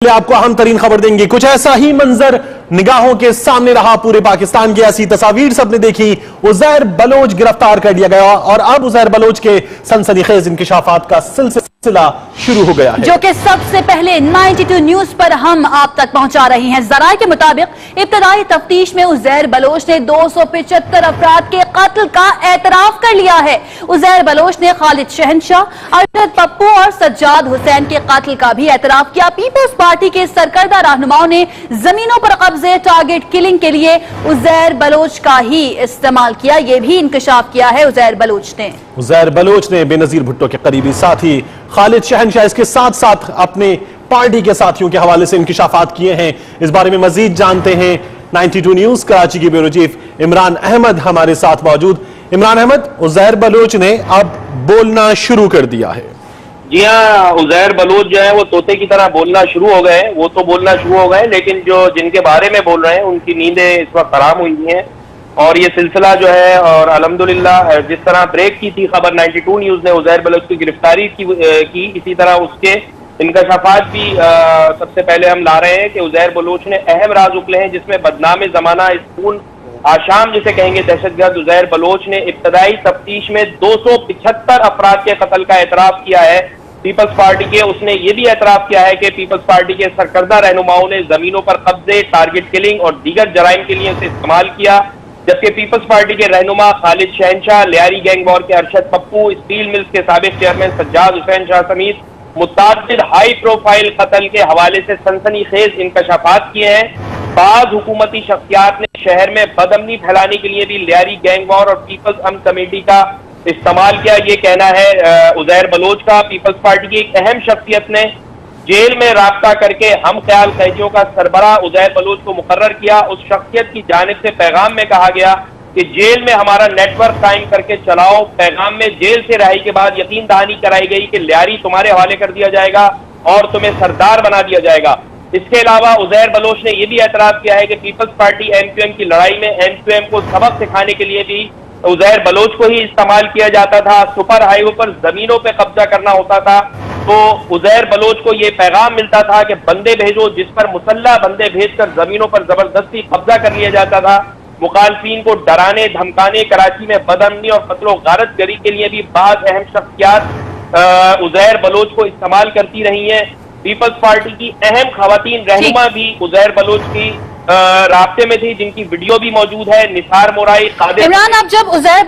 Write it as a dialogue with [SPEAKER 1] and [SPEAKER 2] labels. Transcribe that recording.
[SPEAKER 1] आपको अहम तरीन खबर देंगे। कुछ ऐसा ही मंजर निगाहों के सामने रहा पूरे पाकिस्तान की। ऐसी तस्वीर सबने देखी। उज़ैर बलोच गिरफ्तार कर लिया गया और अब उज़ैर बलोच के सनसनीखेज इंकिशाफात का सिलसिला शुरू हो गया है,
[SPEAKER 2] जो कि सबसे पहले 92 न्यूज पर हम आप तक पहुंचा रहे हैं। जराये के मुताबिक इब्तदाई तफ्तीश में उज़ैर बलोच ने 275 अफराद के कत्ल का एतराफ कर लिया है। उज़ैर बलोच ने खालिद शहनशाह, अरशद पप्पू और सज्जाद हुसैन के कत्ल का भी एतराफ किया। पीपल्स पार्टी के सरकर्दा रहनुमाओं ने जमीनों पर कब्जे, टारगेट किलिंग के लिए उज़ैर बलोच का ही इस्तेमाल किया। यह भी इंकशाफ किया है उज़ैर बलोच ने।
[SPEAKER 1] उज़ैर बलोच ने बेनजीर भुट्टो के करीबी साथी खालिद शहनशाह, इसके साथ साथ अपने पार्टी के साथियों के हवाले से इंकिशाफात किए हैं। इस बारे में मजीद जानते हैं 92 न्यूज कराची की ब्यूरो चीफ इमरान अहमद हमारे साथ मौजूद। इमरान अहमद, उज़ैर बलोच ने अब बोलना शुरू कर दिया है।
[SPEAKER 3] जी हाँ, उज़ैर बलोच जो है वो तोते की तरह बोलना शुरू हो गए। वो तो बोलना शुरू हो गए, लेकिन जो जिनके बारे में बोल रहे हैं उनकी नींदें इस वक्त हराम हुई हैं। और ये सिलसिला जो है, और अल्हम्दुलिल्लाह जिस तरह ब्रेक की थी खबर 92 न्यूज ने उज़ैर बलोच की गिरफ्तारी की, इसी तरह उसके इंकशाफात भी सबसे पहले हम ला रहे हैं कि उज़ैर बलोच ने अहम राज उगले हैं, जिसमें बदनाम जमाना स्कूल आशाम जिसे कहेंगे दहशतगर्द उज़ैर बलोच ने इब्तदाई तफ्तीश में 275 अफराद के कत्ल का एतराफ किया है पीपल्स पार्टी के। उसने ये भी एतराफ किया है कि पीपल्स पार्टी के सरकर्दा रहनुमाओं ने जमीनों पर कब्जे, टारगेट किलिंग और दीगर जराइम के लिए उसे इस्तेमाल किया। जबकि पीपल्स पार्टी के रहनुमा खालिद शहनशाह, लियारी गैंग वॉर के अरशद पप्पू, स्टील मिल्स के साबिक चेयरमैन सज्जाद हुसैन शाह समेत मुतअद्दिद हाई प्रोफाइल कत्ल के हवाले से सनसनीखेज इंकशाफात किए हैं। बाज हुकूमती शख्सियात ने शहर में बदअमनी फैलाने के लिए भी लियारी गैंग वॉर और पीपल्स अमन कमेटी का इस्तेमाल किया। ये कहना है उज़ैर बलोच का। पीपल्स पार्टी की एक अहम शख्सियत ने जेल में राब्ता करके हम ख्याल कैदियों का सरबराह उज़ैर बलोच को मुकर्रर किया। उस शख्सियत की जानिब से पैगाम में कहा गया कि जेल में हमारा नेटवर्क कायम करके चलाओ। पैगाम में जेल से रिहाई के बाद यकीन दहानी कराई गई कि लियारी तुम्हारे हवाले कर दिया जाएगा और तुम्हें सरदार बना दिया जाएगा। इसके अलावा उज़ैर बलोच ने यह भी एतराफ किया है कि पीपल्स पार्टी एमक्यूएम की लड़ाई में एमक्यूएम को सबक सिखाने के लिए भी उज़ैर बलोच को ही इस्तेमाल किया जाता था। सुपर हाईवे पर जमीनों पर कब्जा करना होता था तो उज़ैर बलोच को यह पैगाम मिलता था कि बंदे भेजो, जिस पर मुसल्लह बंदे भेजकर जमीनों पर जबरदस्ती कब्जा कर लिया जाता था। मुखालफीन को डराने धमकाने, कराची में बदअमनी और कत्ल गारत गरी के लिए भी बाज अहम शख्सियात उज़ैर बलोच को इस्तेमाल करती रही हैं। पीपल्स पार्टी की अहम खवातीन रहनुमा भी उज़ैर बलोच की राब्ते में थी, जिनकी वीडियो भी मौजूद है। निसार मोराई,
[SPEAKER 2] इमरान, अब जब उज़ैर